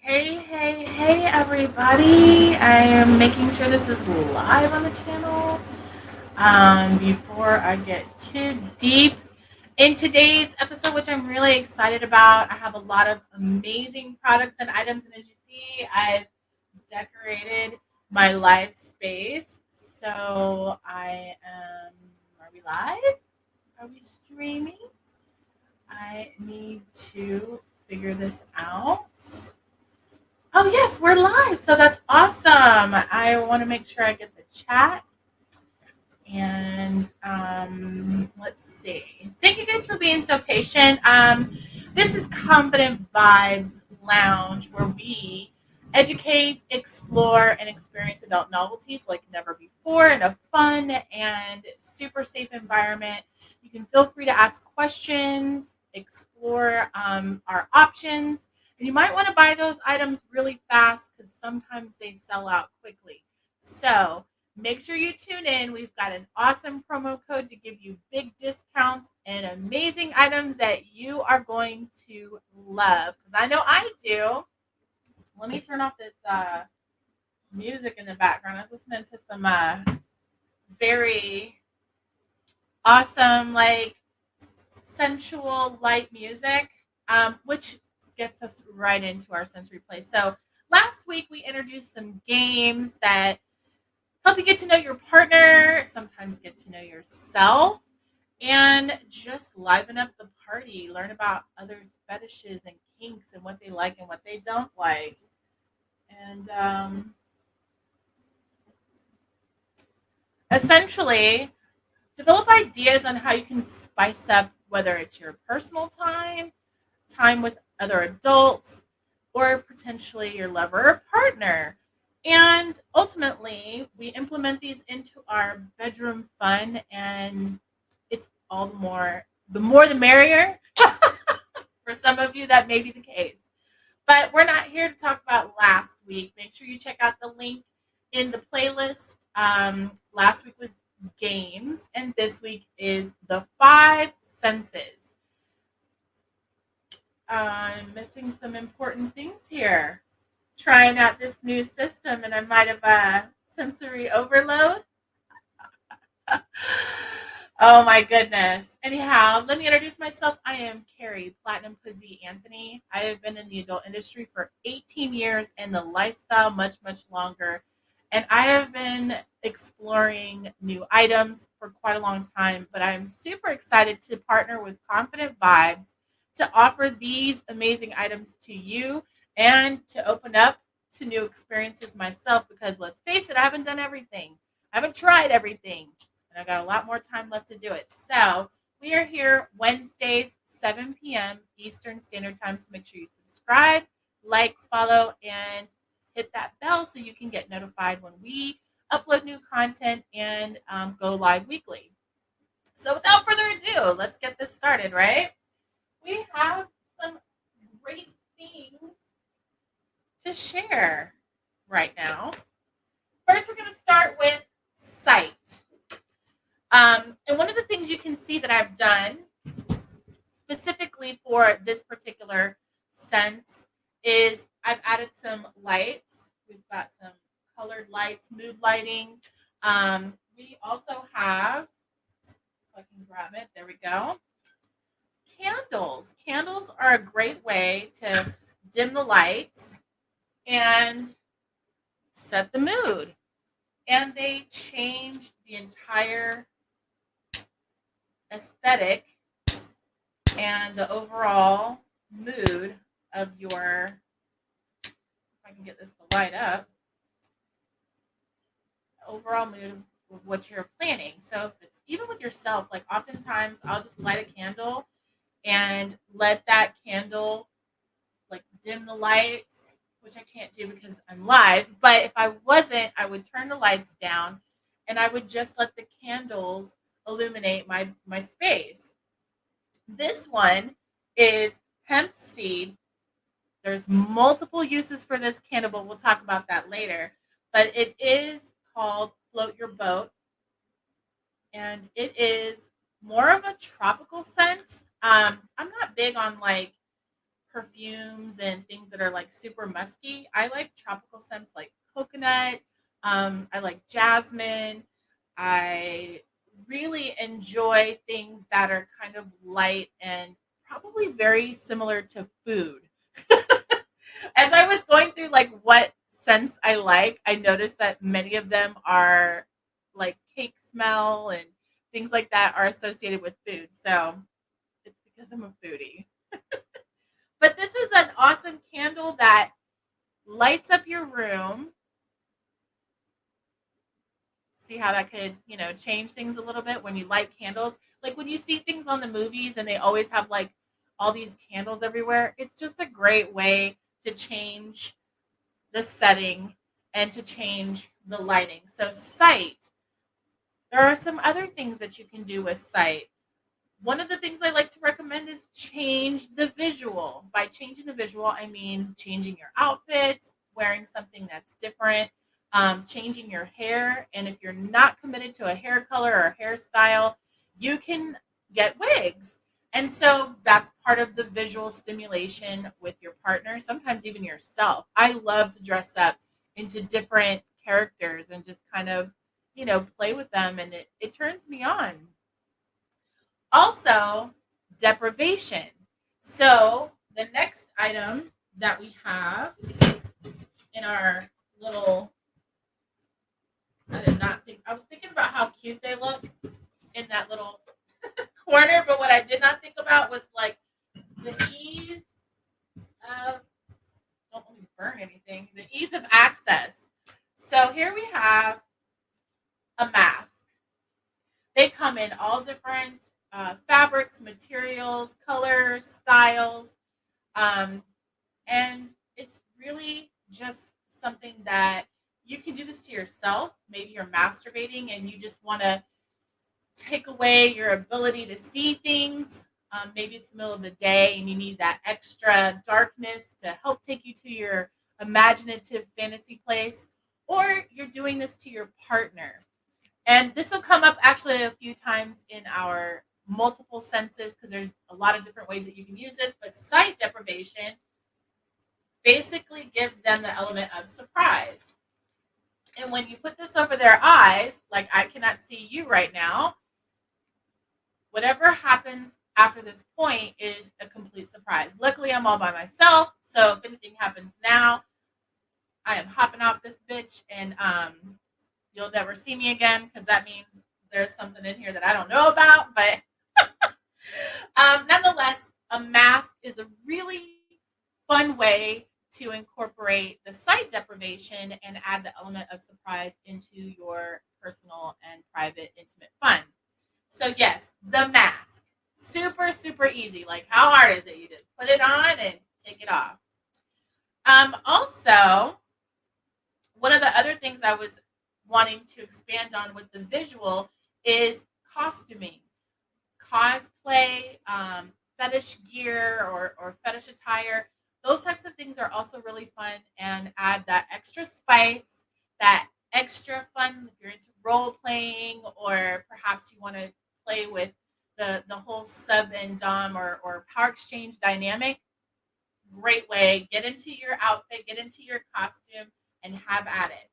Hey, everybody. I am making sure this is live on the channel. Before I get too deep in today's episode, which I'm really excited about, I have a lot of amazing products and items. And as you see, I've decorated my live space. So are we live? Are we streaming? I need to figure this out. Oh, yes, we're live. So that's awesome. I want to make sure I get the chat. And let's see. Thank you guys for being so patient. This is Confident Vibes Lounge, where we educate, explore, and experience adult novelties like never before in a fun and super safe environment. You can feel free to ask questions, explore our options, and you might want to buy those items really fast because sometimes they sell out quickly. So, make sure you tune in. We've got an awesome promo code to give you big discounts and amazing items that you are going to love. Because I know I do. Let me turn off this music in the background. I was listening to some very awesome, like sensual, light music, which gets us right into our sensory play. So last week we introduced some games that help you get to know your partner, sometimes get to know yourself, and just liven up the party. Learn about others' fetishes and kinks and what they like and what they don't like. And essentially, develop ideas on how you can spice up whether it's your personal time, time with other adults, or potentially your lover or partner. And ultimately, we implement these into our bedroom fun, and it's all the more the merrier. For some of you, that may be the case. But we're not here to talk about last week. Make sure you check out the link in the playlist. Last week was games, and this week is the five senses. I'm missing some important things here. Trying out this new system, and I might have sensory overload. Oh my goodness. Anyhow, let me introduce myself. I am Kari Platinum Puzzy Anthony. I have been in the adult industry for 18 years and the lifestyle much longer. And I have been exploring new items for quite a long time, but I am super excited to partner with Confident Vibes to offer these amazing items to you and to open up to new experiences myself because let's face it, I haven't done everything. I haven't tried everything and I got a lot more time left to do it. So we are here Wednesdays, 7 p.m. Eastern Standard Time. So make sure you subscribe, like, follow, and hit that bell so you can get notified when we upload new content and go live weekly. So without further ado, let's get this started, right? We have some great things to share right now. First, we're going to start with sight. And one of the things you can see that I've done specifically for this particular sense is I've added some lights. We've got some colored lights, mood lighting. We also have, if I can grab it, there we go. Candles. Candles are a great way to dim the lights and set the mood. And they change the entire aesthetic and the overall mood of your, if I can get this to light up, overall mood of what you're planning. So if it's even with yourself, like oftentimes I'll just light a candle and let that candle like dim the lights, which I can't do because I'm live. But if I wasn't, I would turn the lights down and I would just let the candles illuminate my space. This one is hemp seed. There's multiple uses for this candle, but we'll talk about that later. But it is called Float Your Boat, and it is more of a tropical scent. I'm not big on like perfumes and things that are like super musky. I like tropical scents like coconut. I like jasmine. I really enjoy things that are kind of light and probably very similar to food. As I was going through like what scents I like, I noticed that many of them are like cake smell and things like that are associated with food. So it's because I'm a foodie. But this is an awesome candle that lights up your room. See how that could, change things a little bit when you light candles. Like when you see things on the movies and they always have like all these candles everywhere, it's just a great way to change the setting and to change the lighting. So, sight, there are some other things that you can do with sight. One of the things I like to recommend is change the visual. By changing the visual, I mean changing your outfits, wearing something that's different, changing your hair. And if you're not committed to a hair color or hairstyle, you can get wigs. And so that's part of the visual stimulation with your partner, sometimes even yourself. I love to dress up into different characters and just kind of, play with them, and it turns me on. Also, deprivation. So, the next item that we have in our little, I did not think, I was thinking about how cute they look in that little corner, but what I did not think about was like the ease of, don't let me burn anything, the ease of access. So, here we have a mask. They come in all different fabrics, materials, colors, styles. Um, and it's really just something that you can do this to yourself. Maybe you're masturbating and you just want to take away your ability to see things. Maybe it's the middle of the day and you need that extra darkness to help take you to your imaginative fantasy place, or you're doing this to your partner. And this will come up actually a few times in our multiple senses because there's a lot of different ways that you can use this. But sight deprivation basically gives them the element of surprise. And when you put this over their eyes, like I cannot see you right now, whatever happens after this point is a complete surprise. Luckily, I'm all by myself. So if anything happens now, I am hopping off this bitch and you'll never see me again because that means there's something in here that I don't know about. But nonetheless, a mask is a really fun way to incorporate the sight deprivation and add the element of surprise into your personal and private, intimate fun. So, yes, the mask. Super, super easy. Like, how hard is it? You just put it on and take it off. Also, one of the other things I was wanting to expand on with the visual is costuming, cosplay, fetish gear or fetish attire. Those types of things are also really fun and add that extra spice, that extra fun if you're into role playing, or perhaps you want to play with the whole sub and dom or power exchange dynamic. Great way. Get into your outfit, get into your costume, and have at it.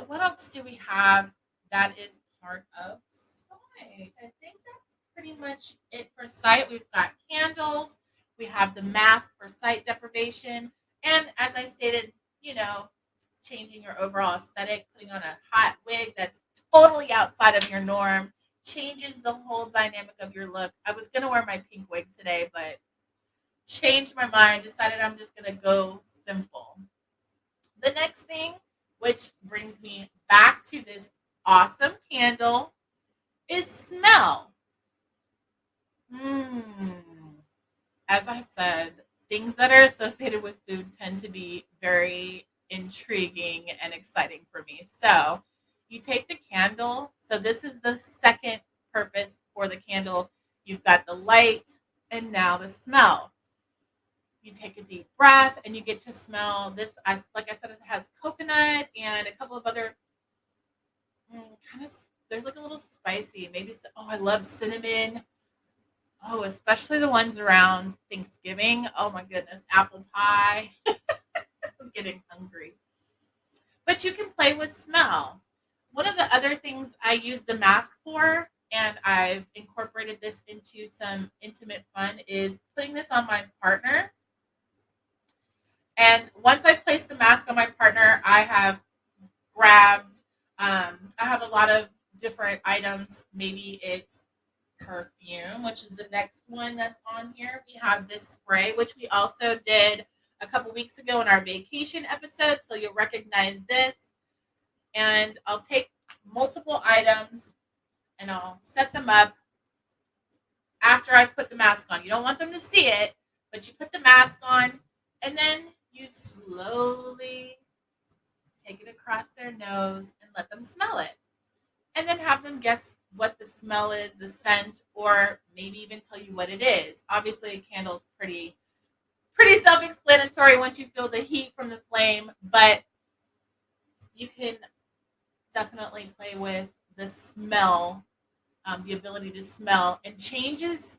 What else do we have that is part of sight? I think that's pretty much it for sight. We've got candles. We have the mask for sight deprivation. And as I stated, changing your overall aesthetic, putting on a hot wig that's totally outside of your norm changes the whole dynamic of your look. I was going to wear my pink wig today, but changed my mind, decided I'm just going to go simple. The next thing, which brings me back to this awesome candle, is smell. As I said, things that are associated with food tend to be very intriguing and exciting for me. So you take the candle. So this is the second purpose for the candle. You've got the light and now the smell. You take a deep breath and you get to smell this. Like I said, it has coconut and a couple of other kind of, there's like a little spicy. Maybe, oh, I love cinnamon. Oh, especially the ones around Thanksgiving. Oh my goodness, apple pie. I'm getting hungry. But you can play with smell. One of the other things I use the mask for, and I've incorporated this into some intimate fun, is putting this on my partner. And once I place the mask on my partner, I have grabbed, I have a lot of different items. Maybe it's perfume, which is the next one that's on here. We have this spray, which we also did a couple weeks ago in our vacation episode. So you'll recognize this. And I'll take multiple items and I'll set them up after I put the mask on. You don't want them to see it, but you put the mask on and then you slowly take it across their nose and let them smell it. And then have them guess what the smell is, the scent, or maybe even tell you what it is. Obviously, a candle is pretty self-explanatory once you feel the heat from the flame, but you can definitely play with the smell, the ability to smell, and changes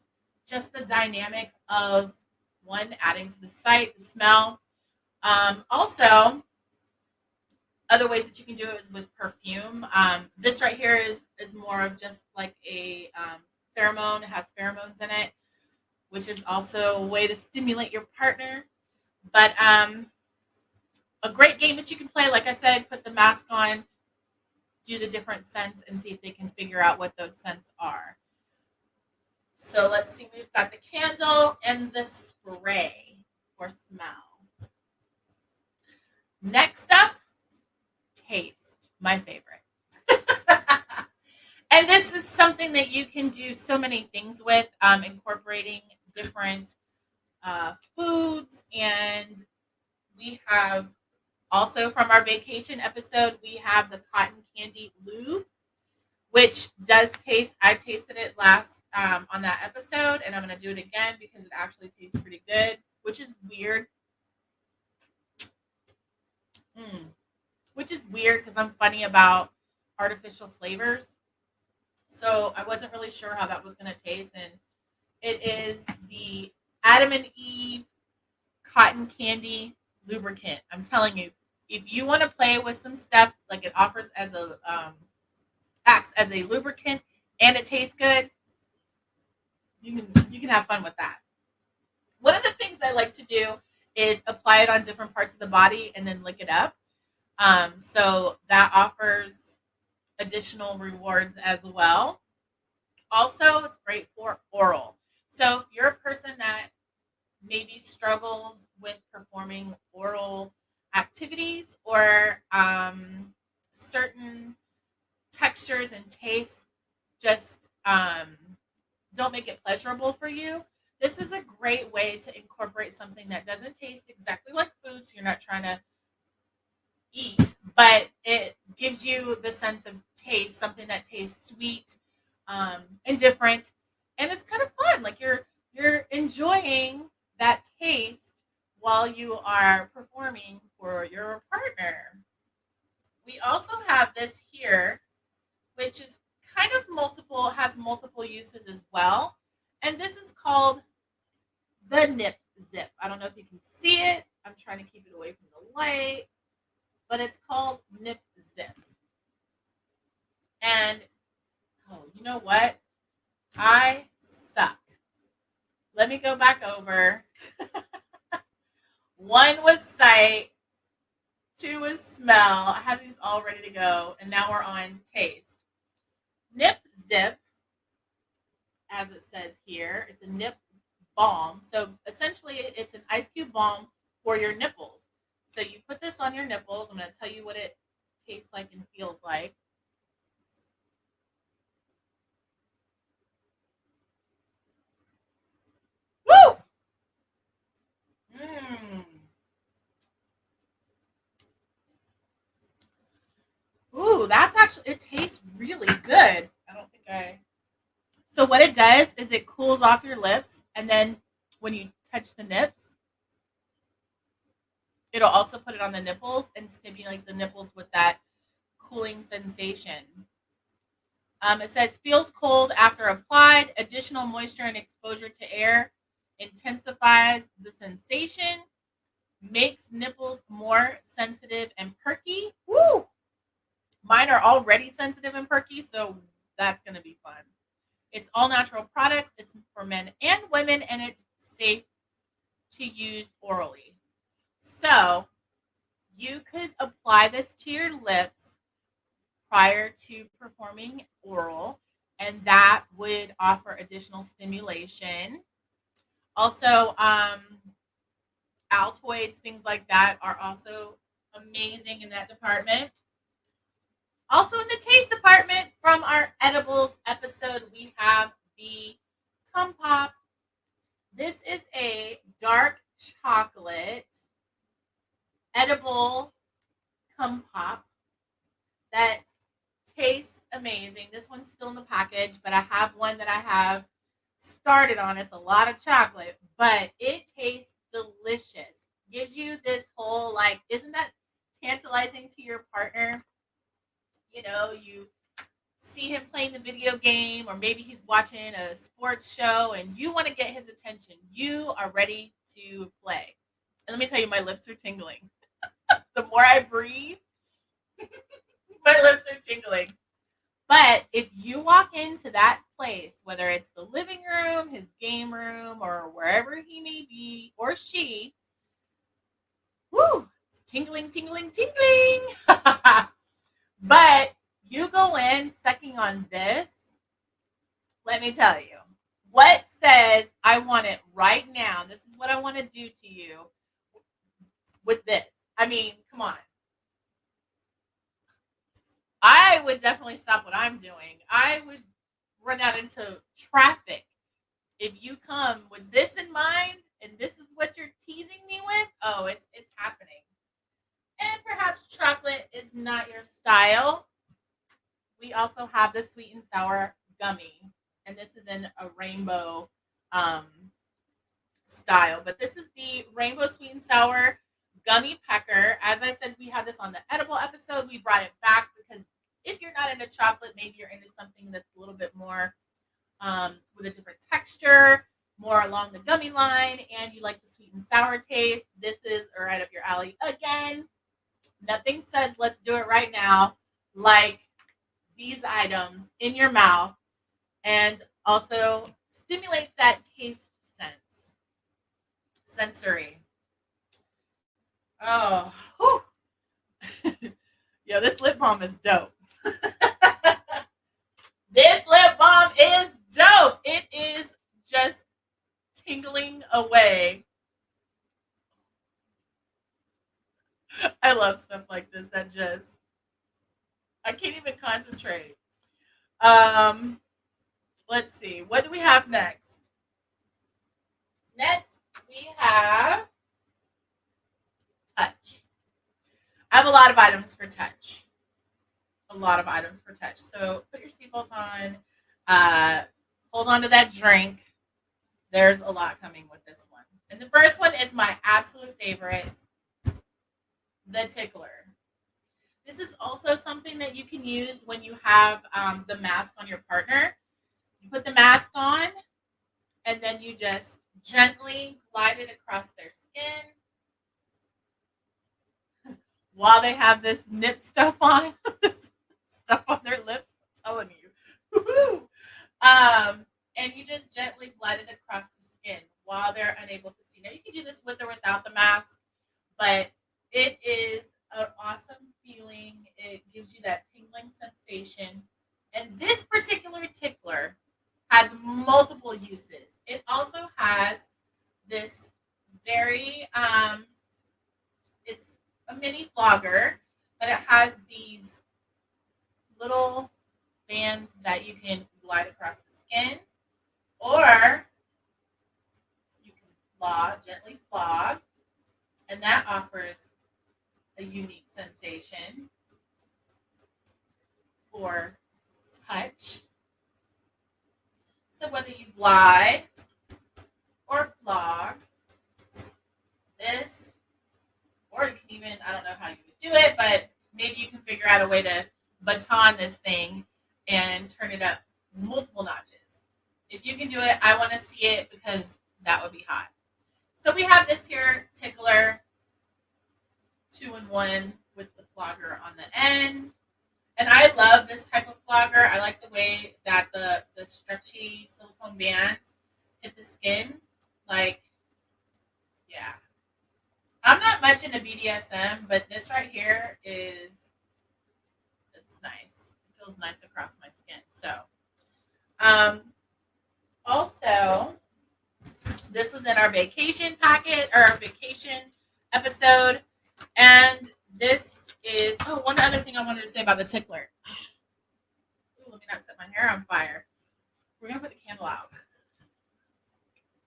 just the dynamic of one adding to the sight, the smell. Also, other ways that you can do it is with perfume. This right here is more of just like a pheromone. It has pheromones in it, which is also a way to stimulate your partner. But a great game that you can play, like I said, put the mask on, do the different scents, and see if they can figure out what those scents are. So let's see, we've got the candle and the spray for smell. Next up, taste, my favorite. And this is something that you can do so many things with, incorporating different foods. And we have also from our vacation episode, we have the cotton candy lube, which does taste, I tasted it last on that episode, and I'm going to do it again because it actually tastes pretty good, which is weird. Which is weird because I'm funny about artificial flavors. So I wasn't really sure how that was going to taste. And it is the Adam and Eve cotton candy lubricant. I'm telling you, if you want to play with some stuff, like it offers as a acts as a lubricant and it tastes good, you can have fun with that. One of the things I like to do is apply it on different parts of the body and then lick it up. So that offers additional rewards as well. Also, it's great for oral. So if you're a person that maybe struggles with performing oral activities or certain textures and tastes just don't make it pleasurable for you, this is a great way to incorporate something that doesn't taste exactly like food, so you're not trying to eat, but it gives you the sense of taste, something that tastes sweet and different, and it's kind of fun. Like you're enjoying that taste while you are performing for your partner. We also have this here, which is kind of multiple, has multiple uses as well, and this is called the nip zip. I don't know if you can see it. I'm trying to keep it away from the light, but it's called nip zip. And oh, you know what? I suck. Let me go back over. One was sight, two was smell. I have these all ready to go, and now we're on taste. Nip zip, as it says here, it's a nip balm. So essentially, it's an ice cube balm for your nipples. So you put this on your nipples. I'm going to tell you what it tastes like and feels like. Woo! Mmm. Ooh, that's actually, it tastes really good. I don't think I. So what it does is it cools off your lips, and then when you touch the nips, it'll also put it on the nipples and stimulate the nipples with that cooling sensation. It says feels cold after applied. Additional moisture and exposure to air intensifies the sensation, makes nipples more sensitive and perky. Woo! Mine are already sensitive and perky, so that's going to be fun. It's all natural products. It's for men and women, and it's safe to use orally. So you could apply this to your lips prior to performing oral, and that would offer additional stimulation. Also, Altoids, things like that, are also amazing in that department. Also, in the taste department, from our edibles episode, we have the Cum Pop. This is a dark chocolate edible Cum Pop that tastes amazing. This one's still in the package, but I have one that I have started on. It's a lot of chocolate, but it tastes delicious. Gives you this whole, like, isn't that tantalizing to your partner? You know, you see him playing the video game, or maybe he's watching a sports show and you want to get his attention. You are ready to play. And let me tell you, my lips are tingling. The more I breathe, my lips are tingling. But if you walk into that place, whether it's the living room, his game room, or wherever he may be, or she, whoo, it's tingling, tingling, tingling. But you go in sucking on this, let me tell you, what says I want it right now? This is what I want to do to you with this. I mean, come on. I would definitely stop what I'm doing. I would run out into traffic. If you come with this in mind and this is what you're teasing me with, oh, it's happening. And perhaps chocolate is not your style. We also have the sweet and sour gummy, and this is in a rainbow um, style. But this is the rainbow sweet and sour gummy pecker. As I said, we had this on the edible episode. We brought it back because if you're not into chocolate, maybe you're into something that's a little bit more with a different texture, more along the gummy line, and you like the sweet and sour taste. This is right up your alley again. Nothing says let's do it right now like these items in your mouth, and also stimulates that taste sensory. Oh, yo, this lip balm is dope. This lip balm is dope. It is just tingling away. I love stuff like this that just, I can't even concentrate. Um, let's see. What do we have next? Next, we have touch. I have a lot of items for touch. A lot of items for touch. So put your seatbelts on. Hold on to that drink. There's a lot coming with this one. And the first one is my absolute favorite, the tickler. This is also something that you can use when you have the mask on your partner. You put the mask on, and then you just gently glide it across their skin while they have this nip stuff on, stuff on their lips. I'm telling you. Woo-hoo. And you just gently glide it across the skin while they're unable to see. Now you can do this with or without the mask, but it is an awesome feeling. It gives you that tingling sensation. And this particular tickler has multiple uses. It also has this very, it's a mini flogger, but it has these little bands that you can glide across the skin, or you can gently flog, and that offers a unique sensation for touch. So whether you glide or flog this, or you can even, I don't know how you would do it, but maybe you can figure out a way to baton this thing. and turn it up multiple notches. If you can do it, I want to see it because that would be hot. So we have this here tickler, 2-in-1 with the flogger on the end. And I love this type of flogger. I like the way that the stretchy silicone bands hit the skin. Like, yeah. I'm not much into BDSM, but this right here it's nice. It feels nice across my skin. So, also, this was in our vacation packet or our vacation episode. And this is, one other thing I wanted to say about the tickler. Ooh, let me not set my hair on fire. We're going to put the candle out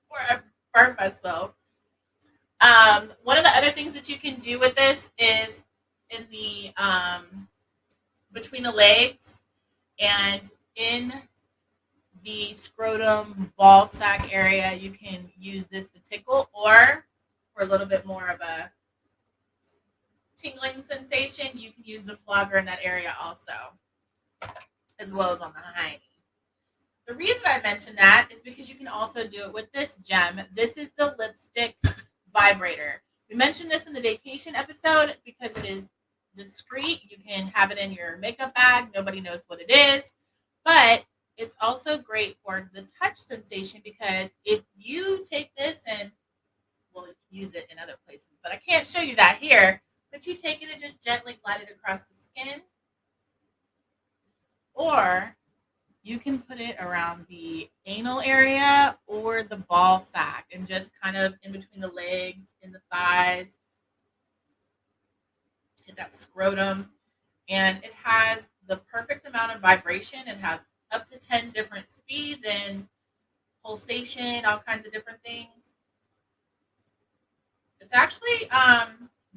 before I burn myself. One of the other things that you can do with this is in the between the legs and in the scrotum ball sack area, you can use this to tickle, or for a little bit more of a tingling sensation, you can use the flogger in that area also, as well as on the hiney. The reason I mention that is because you can also do it with this gem. This is the lipstick vibrator. We mentioned this in the vacation episode because it is discreet. You can have it in your makeup bag. Nobody knows what it is. But it's also great for the touch sensation because if you take this and, well, you can use it in other places, but I can't show you that here. But you take it and just gently glide it across the skin. Or you can put it around the anal area or the ball sack and just kind of in between the legs, in the thighs, hit that scrotum. And it has the perfect amount of vibration. It has up to 10 different speeds and pulsation, all kinds of different things. It's actually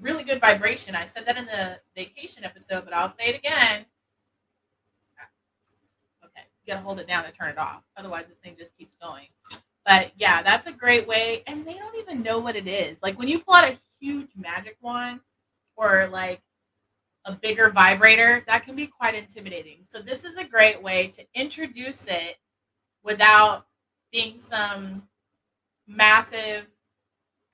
really good vibration. I said that in the vacation episode, but I'll say it again. Okay, you gotta hold it down and turn it off. Otherwise, this thing just keeps going. But yeah, that's a great way. And they don't even know what it is. Like when you pull out a huge magic wand or like a bigger vibrator, that can be quite intimidating. So this is a great way to introduce it without being some massive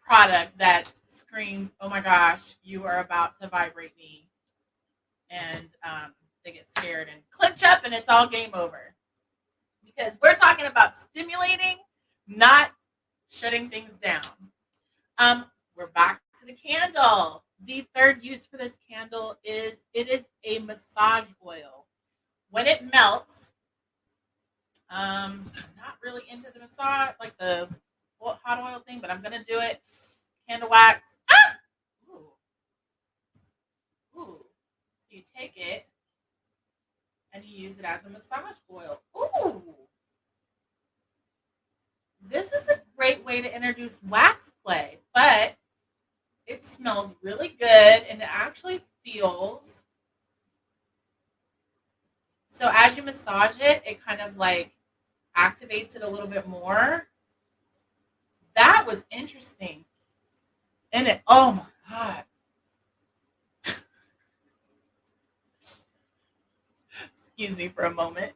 product that screams, "Oh my gosh, you are about to vibrate me," and they get scared and clench up, and it's all game over. Because we're talking about stimulating, not shutting things down. We're back to the candle. The third use for this candle is it is a massage oil. When it melts, I'm not really into the massage, like the hot oil thing, but I'm gonna do it. Candle wax. Ah! Ooh. Ooh. So you take it and you use it as a massage oil. Ooh. This is a great way to introduce wax play, but it smells really good and it actually feels. So as you massage it, it kind of like activates it a little bit more. That was interesting. And it, oh my God. Excuse me for a moment.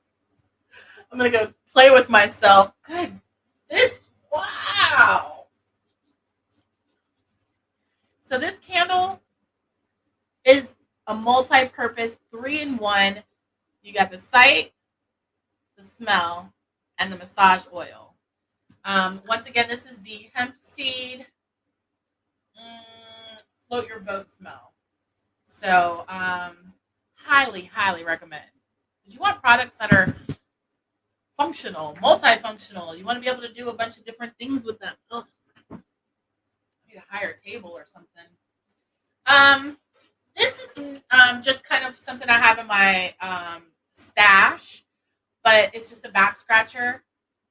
I'm going to go play with myself. Good. Wow. So this candle is a multi-purpose 3-in-1. You got the sight, the smell, and the massage oil. Once again, this is the hemp seed float your boat smell. So highly, highly recommend. Because you want products that are functional, multifunctional. You want to be able to do a bunch of different things with them. Ugh. I need a higher table or something. This is just kind of something I have in my stash, but it's just a back scratcher.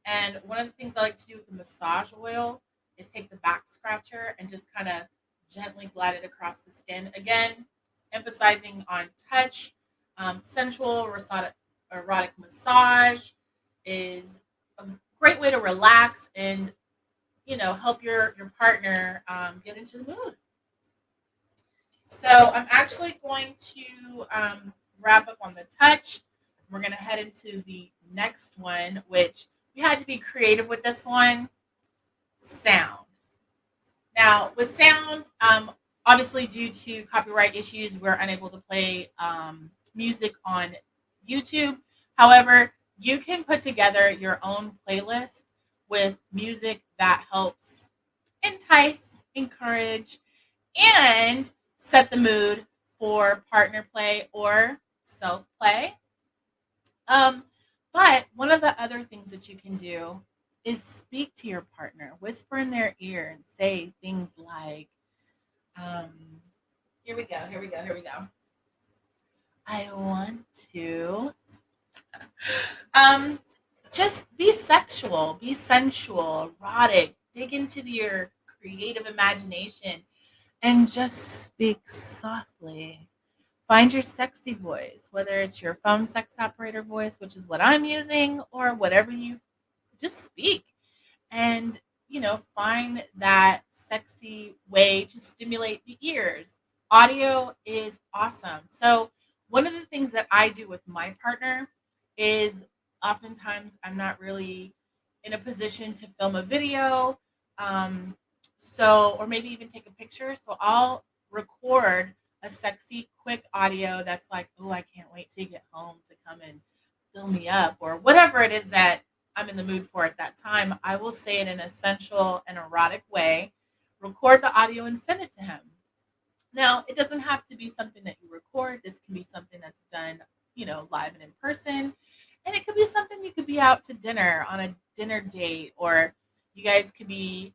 And one of the things I like to do with the massage oil is take the back scratcher and just kind of gently glide it across the skin. Again, emphasizing on touch. Sensual erotic massage is a great way to relax and, you know, help your partner get into the mood. So I'm actually going to wrap up on the touch. we're going to head into the next one, which we had to be creative with this one, sound. Now, with sound, obviously due to copyright issues, we're unable to play music on YouTube. However, you can put together your own playlist with music that helps entice, encourage, and set the mood for partner play or self play. Um, but one of the other things that you can do is speak to your partner, whisper in their ear, and say things like, um, here we go, here we go, here we go. I want to um, just be sexual, be sensual, erotic, dig into your creative imagination, and just speak softly. Find your sexy voice, whether it's your phone sex operator voice, which is what I'm using, or whatever you just speak. And, find that sexy way to stimulate the ears. Audio is awesome. So, one of the things that I do with my partner is oftentimes I'm not really in a position to film a video. Um, or maybe even take a picture. So, I'll record a sexy, quick audio that's like, oh, I can't wait to get home to come and fill me up, or whatever it is that I'm in the mood for at that time. I will say it in a sensual and erotic way, record the audio, and send it to him. Now, it doesn't have to be something that you record. This can be something that's done, live and in person. And it could be something you could be out to dinner on a dinner date, or you guys could be,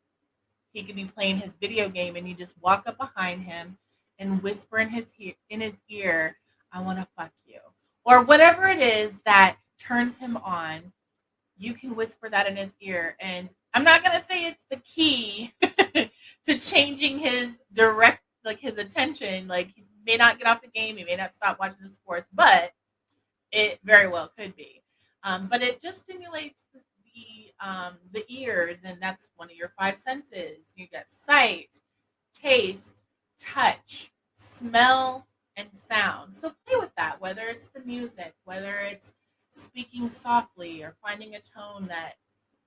he could be playing his video game and you just walk up behind him and whisper in his ear, I want to fuck you. Or whatever it is that turns him on, you can whisper that in his ear. And I'm not going to say it's the key to changing his his attention. Like, he may not get off the game, he may not stop watching the sports, but it very well could be. But it just stimulates the ears, and that's one of your five senses. You get sight, taste, touch, smell, and sound. So play with that, whether it's the music, whether it's speaking softly, or finding a tone that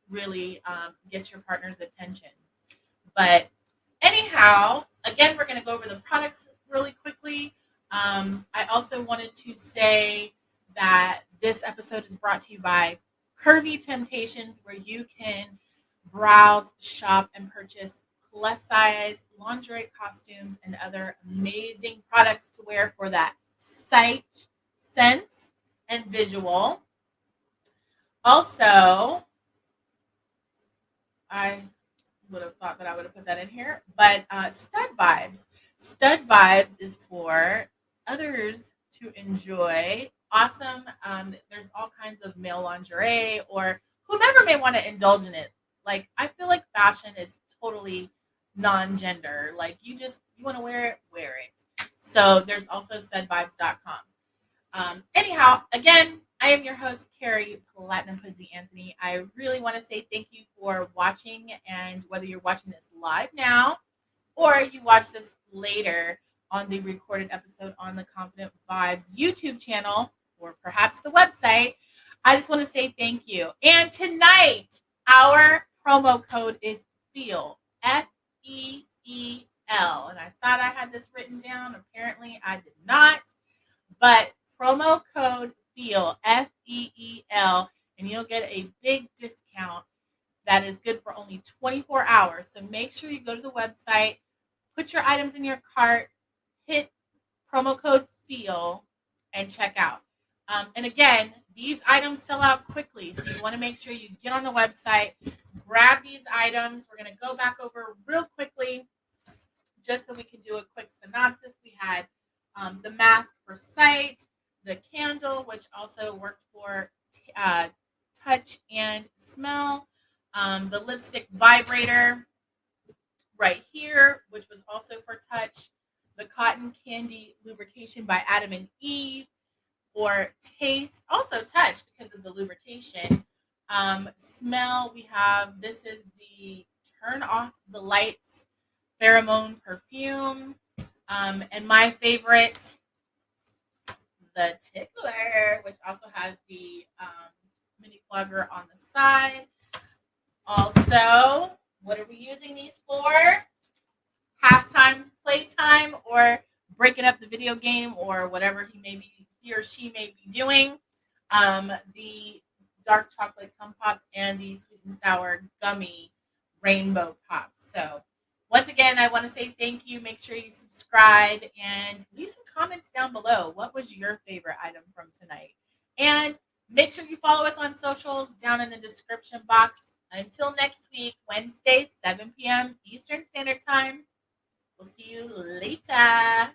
really gets your partner's attention. But anyhow, again, we're going to go over the products really quickly. I also wanted to say that this episode is brought to you by Curvy Temptations, where you can browse, shop, and purchase plus size lingerie, costumes, and other amazing products to wear for that sight, sense, and visual. Also, I would have thought that I would have put that in here, but Stud Vibes. Stud Vibes is for others to enjoy. Awesome. There's all kinds of male lingerie, or whomever may want to indulge in it. Like, I feel like fashion is totally non-gender. Like, you want to wear it, wear it. So there's also studvibes.com. Anyhow, again, I am your host, Kari Platinum Puzzy Anthony. I really want to say thank you for watching, and whether you're watching this live now or you watch this later on the recorded episode on the Confident Vibes YouTube channel, or perhaps the website, I just want to say thank you. And tonight, our promo code is FEEL, FEEL. And I thought I had this written down. Apparently, I did not. But promo code FEEL, FEEL, and you'll get a big discount that is good for only 24 hours. So make sure you go to the website, put your items in your cart, hit promo code FEEL, and check out. And again, these items sell out quickly, so you want to make sure you get on the website, grab these items. We're going to go back over real quickly just so we can do a quick synopsis. We had the mask for sight, the candle, which also worked for touch and smell, the lipstick vibrator right here, which was also for touch, the cotton candy lubrication by Adam and Eve for taste, also touch because of the lubrication. Smell, we have, this is the Turn Off the Lights pheromone perfume. And my favorite, the tickler, which also has the mini plugger on the side. Also, what are we using these for? Halftime, playtime, or breaking up the video game, or whatever he or she may be doing. The dark chocolate cum pop and the sweet and sour gummy rainbow pops. So once again, I want to say thank you. Make sure you subscribe and leave some comments down below. What was your favorite item from tonight? And make sure you follow us on socials down in the description box. Until next week, Wednesday, 7 p.m. Eastern Standard Time. We'll see you later.